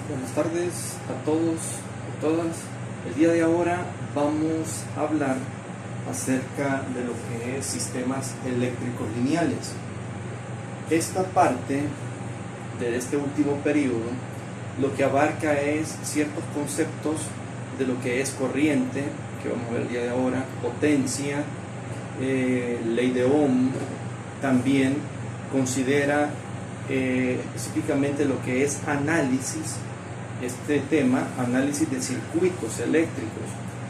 Buenas tardes a todos y todas. El día de ahora vamos a hablar acerca de lo que es sistemas eléctricos lineales. Esta parte de este último periodo lo que abarca es ciertos conceptos de lo que es corriente, que vamos a ver el día de ahora, potencia, ley de Ohm. También considera específicamente lo que es análisis, este tema, análisis de circuitos eléctricos,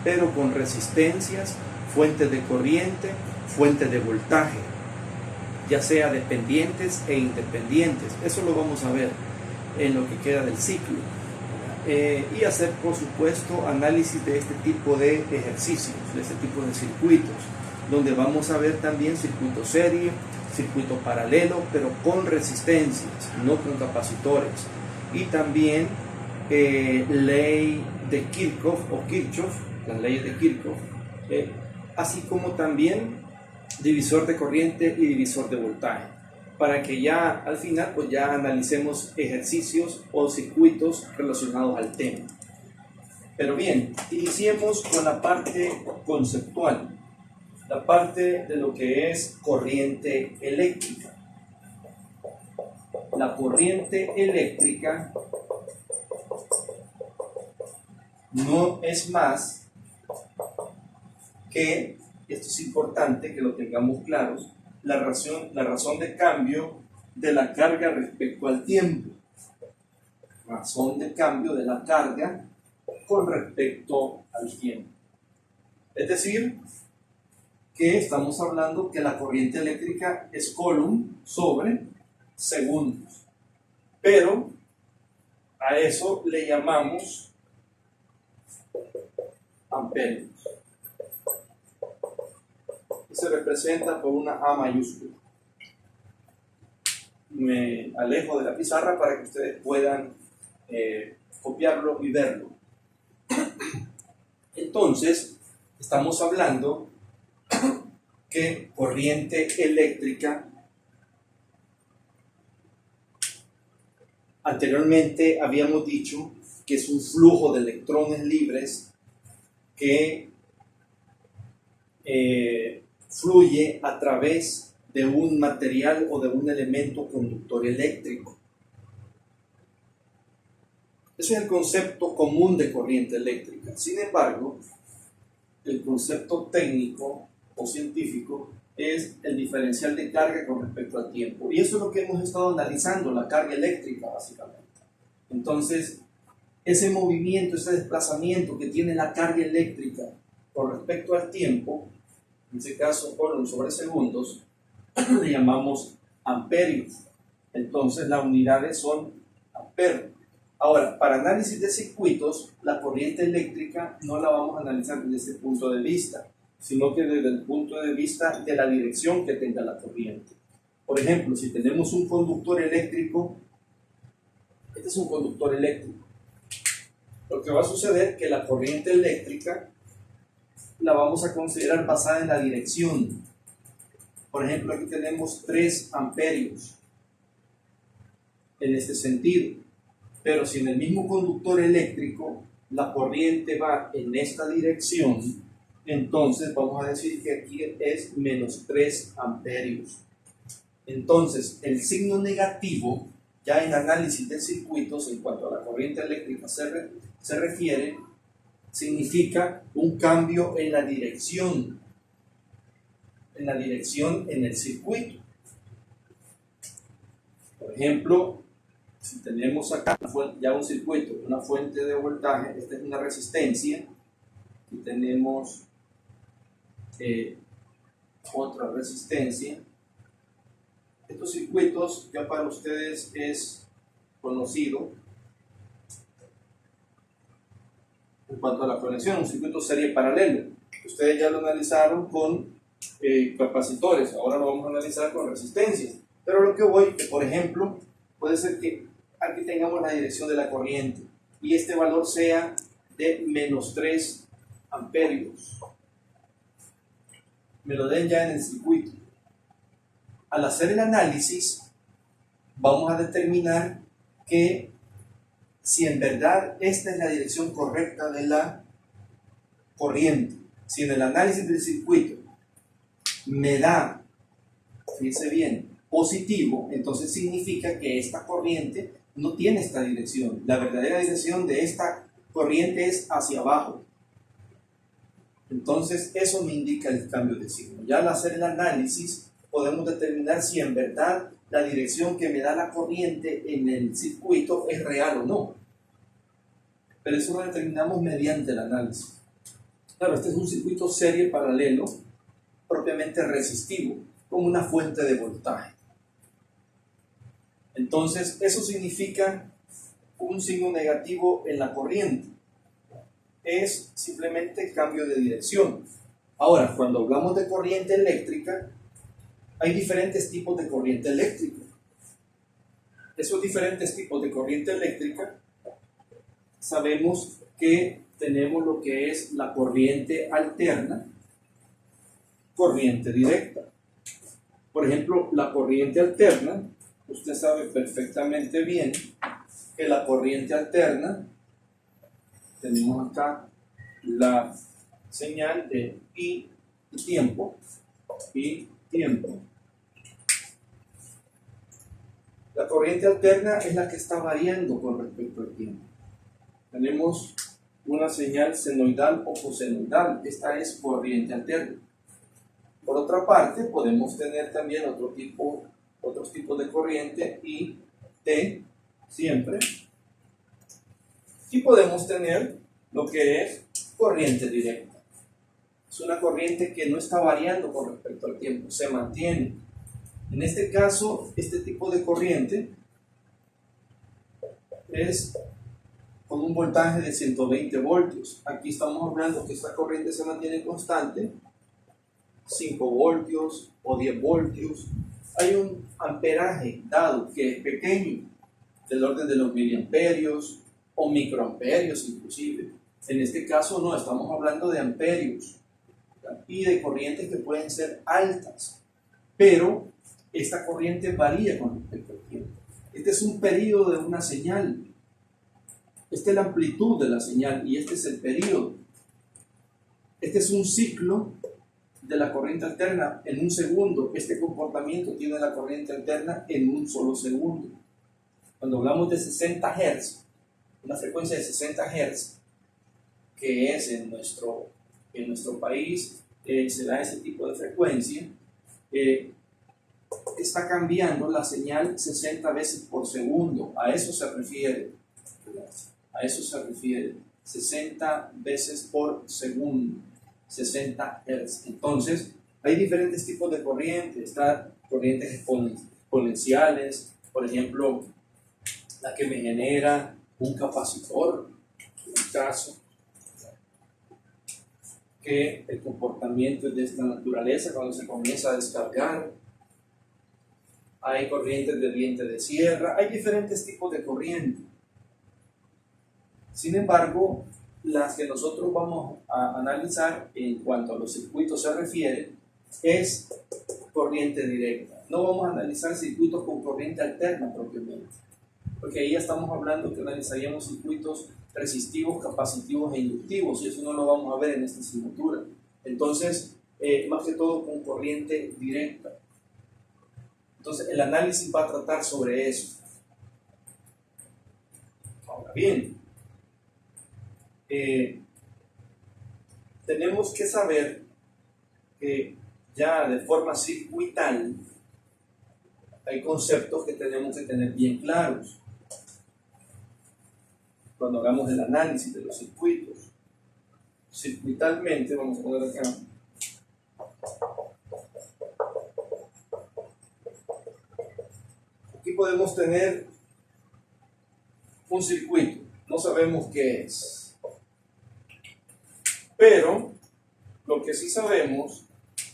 pero con resistencias, fuentes de corriente, fuentes de voltaje, ya sea dependientes e independientes. Eso lo vamos a ver en lo que queda del ciclo. Y hacer, por supuesto, análisis de este tipo de ejercicios, de este tipo de circuitos, donde vamos a ver también circuito serie, circuito paralelo, pero con resistencias, no con capacitores. Y también ley de Kirchhoff o Kirchhoff, las leyes de Kirchhoff, así como también divisor de corriente y divisor de voltaje, para que ya al final pues ya analicemos ejercicios o circuitos relacionados al tema. Pero bien, iniciemos con la parte conceptual, la parte de lo que es corriente eléctrica. La corriente eléctrica no es más que, esto es importante que lo tengamos claro, la razón de cambio de la carga respecto al tiempo. Razón de cambio de la carga con respecto al tiempo. Es decir, que estamos hablando que la corriente eléctrica es Coulomb sobre segundos. Pero a eso le llamamos amperios. Y se representa por una A mayúscula. Me alejo de la pizarra para que ustedes puedan copiarlo y verlo. Entonces, estamos hablando que corriente eléctrica, anteriormente habíamos dicho que es un flujo de electrones libres que fluye a través de un material o de un elemento conductor eléctrico. Ese es el concepto común de corriente eléctrica. Sin embargo, el concepto técnico o científico es el diferencial de carga con respecto al tiempo. Y eso es lo que hemos estado analizando, la carga eléctrica básicamente. Entonces, ese movimiento, ese desplazamiento que tiene la carga eléctrica con respecto al tiempo, en este caso Coulomb sobre segundos, le llamamos amperios. Entonces, las unidades son amperios. Ahora, para análisis de circuitos, la corriente eléctrica no la vamos a analizar desde ese punto de vista, sino que desde el punto de vista de la dirección que tenga la corriente. Por ejemplo, si tenemos un conductor eléctrico, este es un conductor eléctrico. Lo que va a suceder es que la corriente eléctrica la vamos a considerar basada en la dirección. Por ejemplo, aquí tenemos 3 amperios en este sentido. Pero si en el mismo conductor eléctrico la corriente va en esta dirección, entonces vamos a decir que aquí es menos 3 amperios. Entonces, el signo negativo, ya en análisis de circuitos, en cuanto a la corriente eléctrica se refiere, significa un cambio en la dirección en el circuito. Por ejemplo, si tenemos acá ya un circuito, una fuente de voltaje, esta es una resistencia, y tenemos otra resistencia. Estos circuitos ya para ustedes es conocido en cuanto a la conexión, un circuito serie paralelo. Ustedes ya lo analizaron con capacitores, ahora lo vamos a analizar con resistencias. Pero lo que voy, por ejemplo, puede ser que aquí tengamos la dirección de la corriente y este valor sea de menos 3 amperios. Me lo den ya en el circuito. Al hacer el análisis, vamos a determinar que si en verdad esta es la dirección correcta de la corriente. Si en el análisis del circuito me da, fíjense bien, positivo, entonces significa que esta corriente no tiene esta dirección. La verdadera dirección de esta corriente es hacia abajo. Entonces eso me indica el cambio de signo. Ya al hacer el análisis podemos determinar si en verdad la dirección que me da la corriente en el circuito es real o no. Pero eso lo determinamos mediante el análisis. Claro, este es un circuito serie paralelo propiamente resistivo, como una fuente de voltaje. Entonces, eso significa un signo negativo en la corriente. Es simplemente cambio de dirección. Ahora, cuando hablamos de corriente eléctrica, hay diferentes tipos de corriente eléctrica. Esos diferentes tipos de corriente eléctrica, sabemos que tenemos lo que es la corriente alterna, corriente directa. Por ejemplo, la corriente alterna, usted sabe perfectamente bien que la corriente alterna, tenemos acá la señal de pi y tiempo, La corriente alterna es la que está variando con respecto al tiempo. Tenemos una señal senoidal o cosenoidal, esta es corriente alterna. Por otra parte, podemos tener también otros tipos de corriente, I, T, siempre. Y podemos tener lo que es corriente directa. Es una corriente que no está variando con respecto al tiempo, se mantiene. En este caso, este tipo de corriente es con un voltaje de 120 voltios. Aquí estamos hablando que esta corriente se mantiene constante, 5 voltios o 10 voltios. Hay un amperaje dado que es pequeño, del orden de los miliamperios o microamperios inclusive. En este caso no, estamos hablando de amperios y de corrientes que pueden ser altas, pero esta corriente varía con respecto al tiempo. Este es un periodo de una señal. Esta es la amplitud de la señal y este es el periodo. Este es un ciclo de la corriente alterna en un segundo. Este comportamiento tiene la corriente alterna en un solo segundo. Cuando hablamos de 60 Hz, una frecuencia de 60 Hz, que es en nuestro país, se da ese tipo de frecuencia, está cambiando la señal 60 veces por segundo. A eso se refiere. 60 veces por segundo. 60 Hz. Entonces, hay diferentes tipos de corrientes. Está corrientes exponenciales, por ejemplo, la que me genera un capacitor, en un caso, que el comportamiento es de esta naturaleza cuando se comienza a descargar. Hay corrientes de diente de sierra, hay diferentes tipos de corriente. Sin embargo, las que nosotros vamos a analizar en cuanto a los circuitos se refiere es corriente directa. No vamos a analizar circuitos con corriente alterna propiamente, porque ahí ya estamos hablando que analizaríamos circuitos resistivos, capacitivos e inductivos, y eso no lo vamos a ver en esta asignatura. Entonces, más que todo con corriente directa. Entonces, el análisis va a tratar sobre eso. Ahora bien, tenemos que saber que ya de forma circuital hay conceptos que tenemos que tener bien claros cuando hagamos el análisis de los circuitos. Circuitalmente, vamos a poner acá, aquí podemos tener un circuito, no sabemos qué es, pero lo que sí sabemos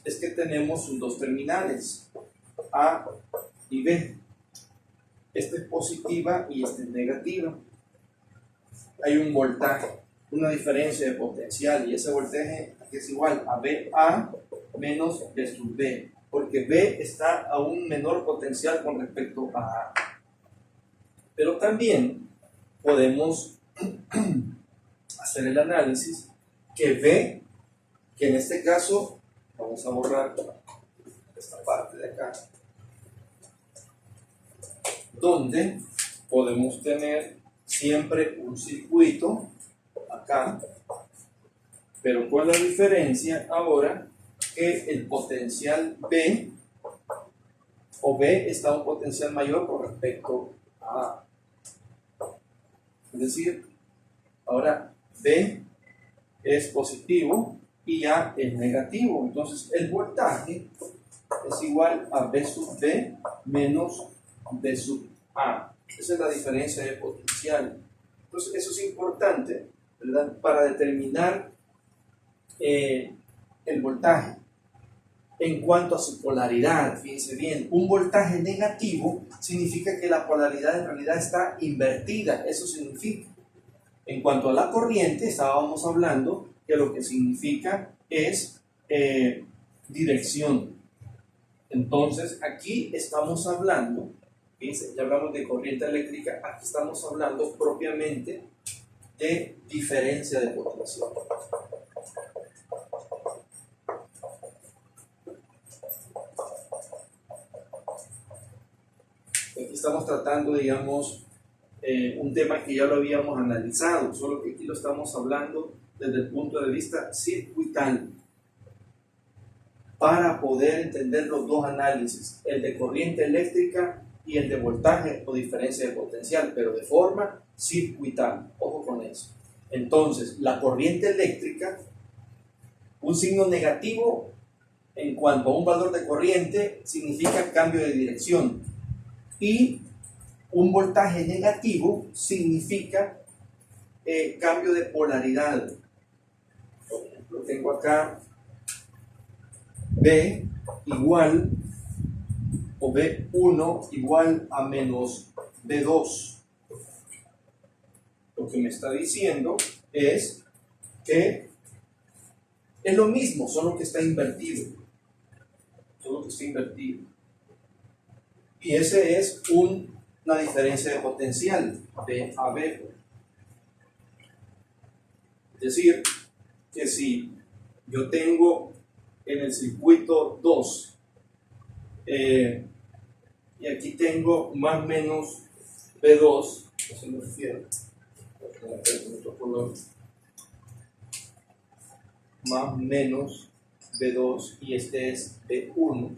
es que tenemos sus dos terminales, A y B. Esta es positiva y esta es negativa. Hay un voltaje, una diferencia de potencial, y ese voltaje es igual a VA menos B sub B, porque B está a un menor potencial con respecto a A. Pero también podemos hacer el análisis que V, que en este caso, vamos a borrar esta parte de acá, donde podemos tener siempre un circuito acá, pero con la diferencia ahora que el potencial B o B está a un potencial mayor con respecto a A. Es decir, ahora B es positivo y A es negativo. Entonces el voltaje es igual a B sub B menos B sub A. Esa es la diferencia de potencial. Entonces eso es importante, ¿verdad? Para determinar el voltaje. En cuanto a su polaridad, fíjense bien, un voltaje negativo significa que la polaridad en realidad está invertida. Eso significa. En cuanto a la corriente, estábamos hablando que lo que significa es dirección. Entonces, aquí estamos hablando, fíjense, ya hablamos de corriente eléctrica, aquí estamos hablando propiamente de diferencia de potencial. Aquí estamos tratando, digamos, un tema que ya lo habíamos analizado, solo que aquí lo estamos hablando desde el punto de vista circuital, para poder entender los dos análisis, el de corriente eléctrica y el de voltaje o diferencia de potencial, pero de forma circuital. Ojo con eso. Entonces, la corriente eléctrica, un signo negativo en cuanto a un valor de corriente significa cambio de dirección, y un voltaje negativo significa cambio de polaridad. Por ejemplo, tengo acá B igual, o B1 igual a menos B2. Lo que me está diciendo es que es lo mismo, solo que está invertido. Solo que está invertido. Y ese es una diferencia de potencial, B a B. Es decir, que si yo tengo en el circuito 2 y aquí tengo más menos B2, eso me refiero, otro color, más menos B2 y este es B1.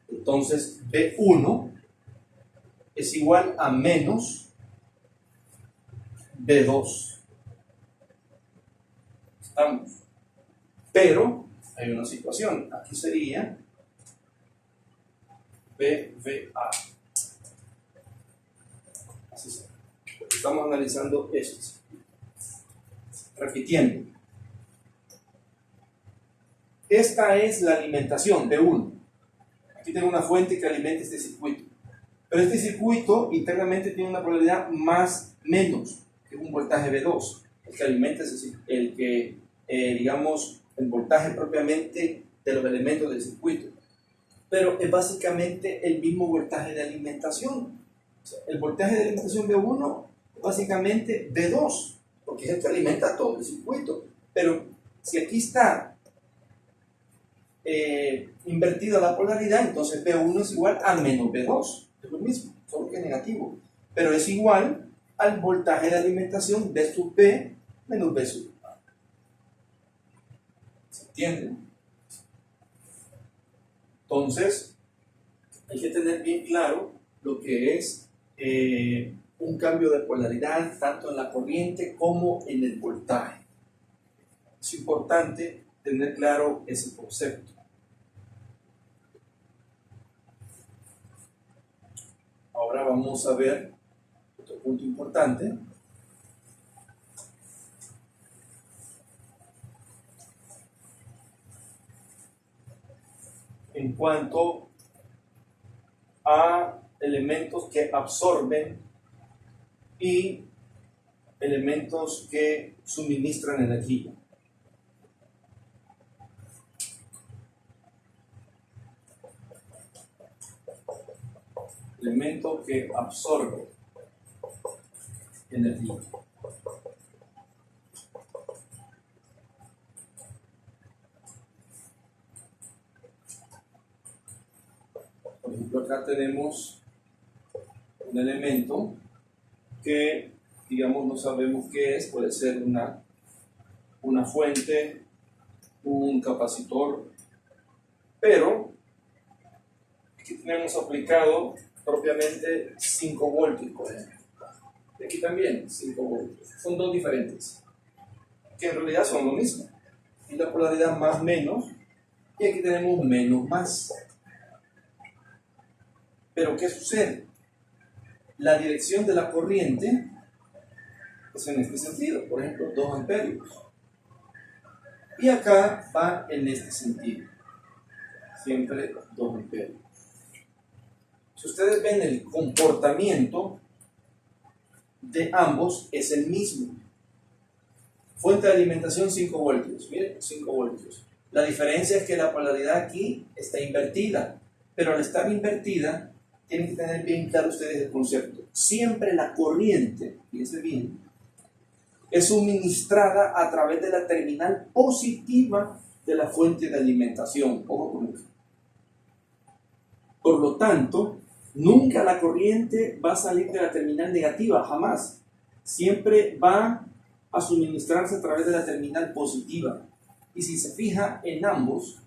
Entonces B1 es igual a menos B2. Estamos. Pero hay una situación. Aquí sería BVA. Así es. Estamos analizando esto. Repitiendo. Esta es la alimentación B1. Aquí tengo una fuente que alimenta este circuito. Pero este circuito internamente tiene una polaridad más menos, que es un voltaje B2. El que alimenta es el que, digamos, el voltaje propiamente de los elementos del circuito. Pero es básicamente el mismo voltaje de alimentación. O sea, el voltaje de alimentación B1 es básicamente B2, porque es el que alimenta todo el circuito. Pero si aquí está invertida la polaridad, entonces B1 es igual a menos B2. Es lo mismo, solo que es negativo. Pero es igual al voltaje de alimentación B sub B menos B sub A. ¿Se entiende? Entonces, hay que tener bien claro lo que es un cambio de polaridad tanto en la corriente como en el voltaje. Es importante tener claro ese concepto. Ahora vamos a ver otro punto importante. En cuanto a elementos que absorben y elementos que suministran energía. elemento que absorbe energía. Por ejemplo, acá tenemos un elemento que, digamos, no sabemos qué es, puede ser una fuente, un capacitor, pero aquí tenemos aplicado propiamente 5 voltios, por ejemplo. Y aquí también 5 voltios. Son dos diferentes, que en realidad son lo mismo. Y la polaridad más menos, y aquí tenemos menos más. Pero ¿qué sucede? La dirección de la corriente es en este sentido, por ejemplo, 2 amperios. Y acá va en este sentido, siempre 2 amperios. Si ustedes ven el comportamiento de ambos es el mismo. Fuente de alimentación 5 voltios, miren, 5 voltios. La diferencia es que la polaridad aquí está invertida, pero al estar invertida, tienen que tener bien claro ustedes el concepto. Siempre la corriente, fíjense bien, es suministrada a través de la terminal positiva de la fuente de alimentación. Ojo con eso. Por lo tanto, nunca la corriente va a salir de la terminal negativa, jamás. Siempre va a suministrarse a través de la terminal positiva. Y si se fija en ambos,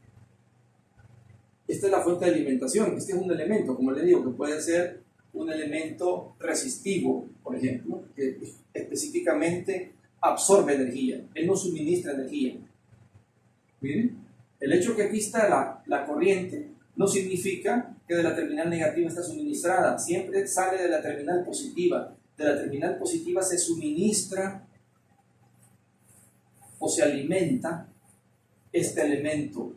esta es la fuente de alimentación. Este es un elemento, como les digo, que puede ser un elemento resistivo, por ejemplo, que específicamente absorbe energía. Él no suministra energía. Miren, el hecho que aquí está la corriente no significa que de la terminal negativa está suministrada. Siempre sale de la terminal positiva. De la terminal positiva se suministra o se alimenta este elemento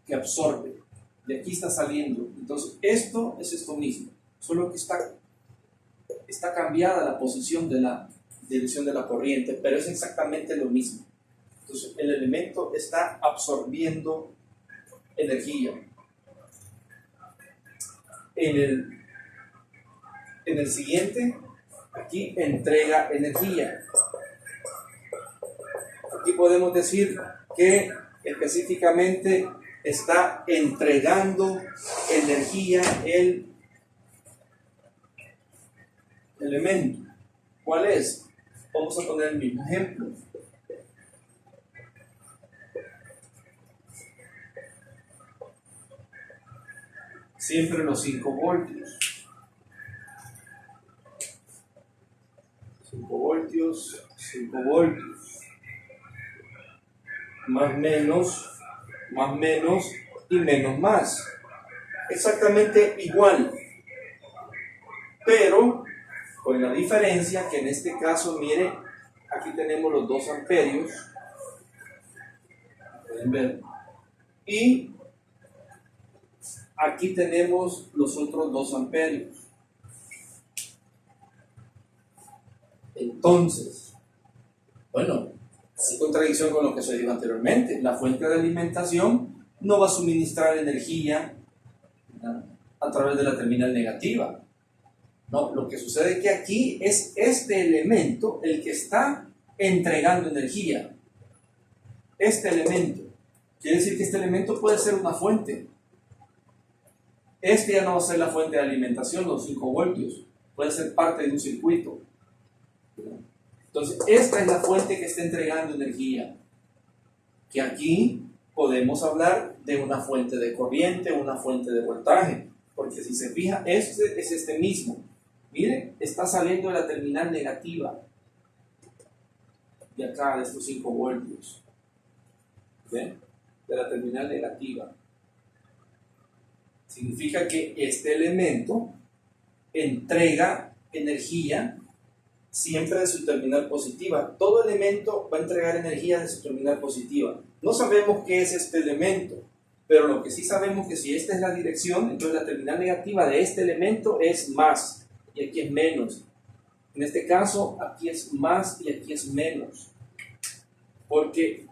que absorbe. De aquí está saliendo. Entonces, esto es esto mismo. Solo que está cambiada la posición de la dirección de la corriente, pero es exactamente lo mismo. Entonces, el elemento está absorbiendo energía. En el siguiente, aquí entrega energía. Aquí podemos decir que específicamente está entregando energía el elemento. ¿Cuál es? Vamos a poner el mismo ejemplo. Siempre los 5 voltios. 5 voltios, 5 voltios. Más menos y menos más. Exactamente igual. Pero con la diferencia que en este caso, mire, aquí tenemos los 2 amperios. Pueden ver. Y aquí tenemos los otros 2 amperios. Entonces, bueno, sin contradicción con lo que se dijo anteriormente, la fuente de alimentación no va a suministrar energía a través de la terminal negativa. No, lo que sucede es que aquí es este elemento el que está entregando energía. Este elemento. Quiere decir que este elemento puede ser una fuente. Este ya no va a ser la fuente de alimentación, los 5 voltios. Puede ser parte de un circuito. Entonces, esta es la fuente que está entregando energía. Que aquí podemos hablar de una fuente de corriente, una fuente de voltaje. Porque si se fija, este es este mismo. Miren, está saliendo de la terminal negativa. De acá, de estos 5 voltios. ¿Ven? De la terminal negativa. Significa que este elemento entrega energía siempre de su terminal positiva. Todo elemento va a entregar energía de su terminal positiva. No sabemos qué es este elemento, pero lo que sí sabemos es que si esta es la dirección, entonces la terminal negativa de este elemento es más y aquí es menos. En este caso, aquí es más y aquí es menos. Porque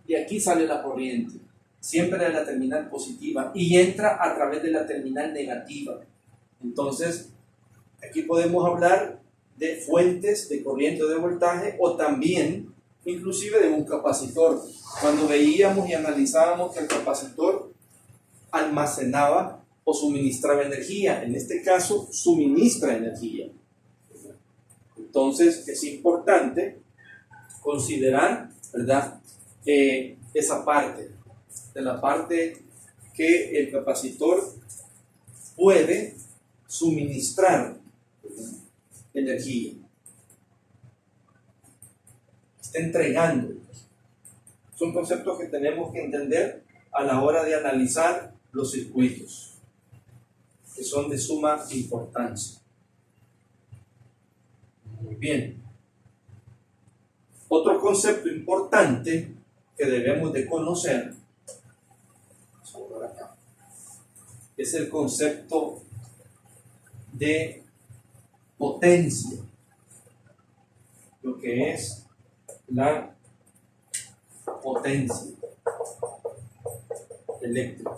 de aquí sale la corriente, siempre de la terminal positiva y entra a través de la terminal negativa. Entonces, aquí podemos hablar de fuentes de corriente o de voltaje, o también inclusive de un capacitor. Cuando veíamos y analizábamos que el capacitor almacenaba o suministraba energía, en este caso suministra energía. Entonces es importante considerar, ¿verdad?, esa parte, de la parte que el capacitor puede suministrar, ¿verdad?, energía. Está entregando. Son conceptos que tenemos que entender a la hora de analizar los circuitos, que son de suma importancia. Muy bien. Otro concepto importante que debemos de conocer es el concepto de potencia, lo que es la potencia eléctrica.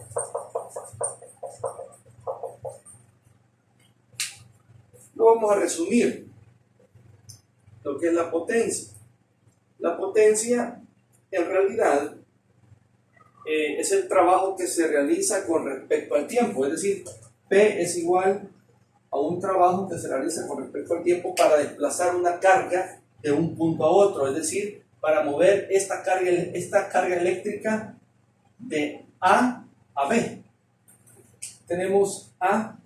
Lo vamos a resumir, lo que es la potencia. La potencia, en realidad, es el trabajo que se realiza con respecto al tiempo, es decir, P es igual a un trabajo que se realiza con respecto al tiempo para desplazar una carga de un punto a otro, es decir, para mover esta carga eléctrica de A a B. Tenemos A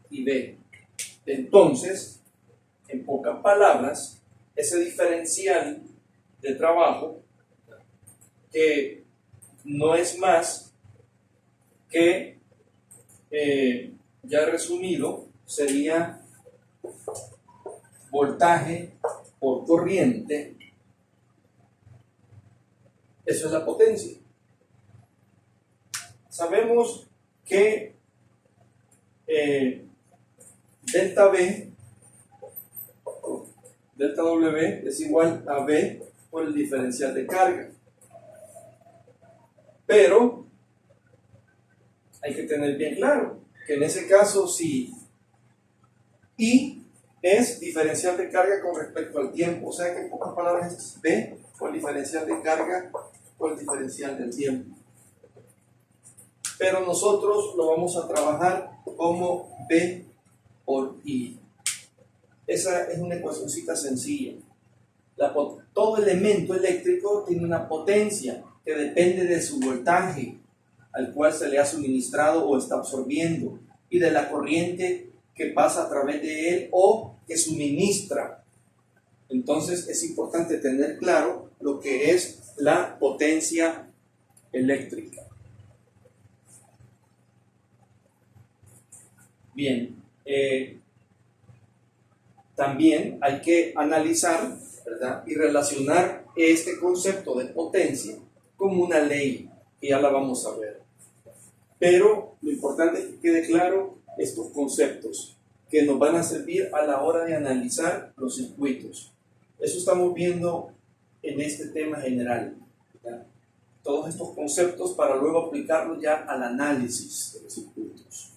y B. Entonces, en pocas palabras, ese diferencial de trabajo, que no es más que, ya resumido, sería voltaje por corriente. Eso es la potencia. Sabemos que delta W es igual a V por el diferencial de carga. Pero hay que tener bien claro que en ese caso, si I es diferencial de carga con respecto al tiempo, o sea que en pocas palabras es V por el diferencial de carga por el diferencial del tiempo. Pero nosotros lo vamos a trabajar como V por I. Esa es una ecuacióncita sencilla. Todo elemento eléctrico tiene una potencia que depende de su voltaje al cual se le ha suministrado o está absorbiendo, y de la corriente que pasa a través de él o que suministra. Entonces es importante tener claro lo que es la potencia eléctrica. Bien, también hay que analizar, ¿verdad?, y relacionar este concepto de potencia como una ley, que ya la vamos a ver. Pero lo importante es que quede claro estos conceptos que nos van a servir a la hora de analizar los circuitos. Eso estamos viendo en este tema general, ¿verdad? Todos estos conceptos para luego aplicarlos ya al análisis de los circuitos.